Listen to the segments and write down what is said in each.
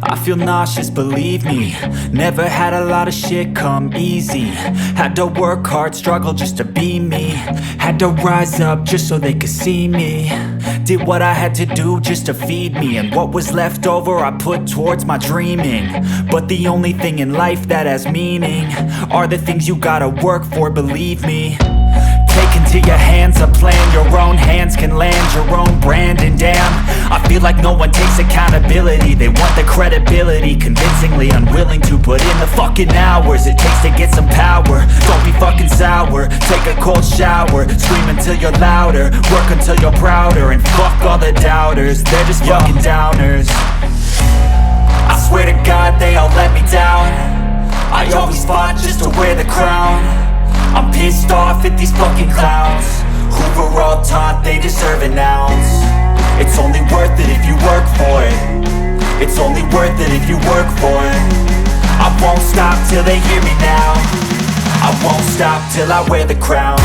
I feel nauseous, believe me. Never had a lot of shit come easy. Had to work hard, struggle just to be me. Had to rise up just so they could see me. Did what I had to do just to feed me. And what was left over I put towards my dreaming. But the only thing in life that has meaning are the things you gotta work for, believe me. Take into your hands a plan, your own hands can land your own brand. And damn, I feel like no one takes accountability. They want the credibility, convincingly unwilling to put in the fucking hours it takes to get some power. Don't be fucking sour, take a cold shower, scream until you're louder, work until you're prouder. And fuck all the doubters, they're just fucking downers. I swear to God they all let me down. I always fought just to wear the crown. I'm pissed off at these fucking clowns who were all taught they deserve an ounce. It's only worth it if you work for it. It's only worth it if you work for it. I won't stop till they hear me now. I won't stop till I wear the crown.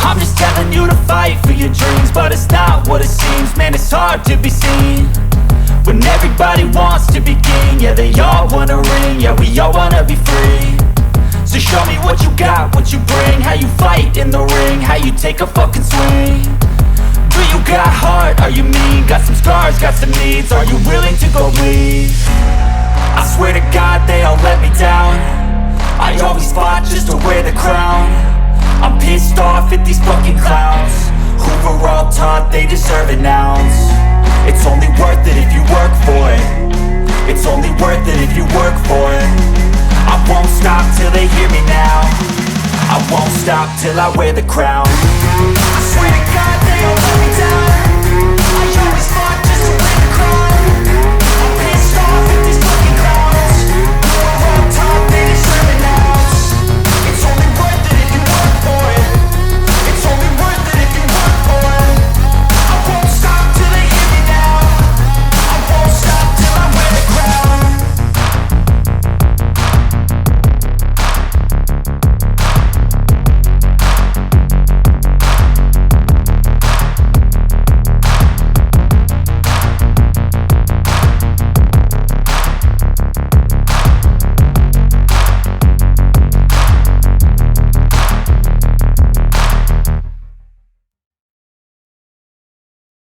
I'm just telling you to fight for your dreams, but it's not what it seems. Man, it's hard to be seen when everybody wants to be king. Yeah, they all wanna ring, yeah, we all wanna be free. So show me what you got, what you bring, how you fight in the ring, how you take a fucking swing. Do you got heart, are you mean? Got some scars, got some needs, are you willing to go bleed? I swear to God they all let me down. I always fought just to wear the crown. I'm pissed off at these fucking clowns who were all taught they deserve an ounce. It's only worth it if you work for it. It's only worth it if you work for it. I won't stop till they hear me now. I won't stop till I wear the crown.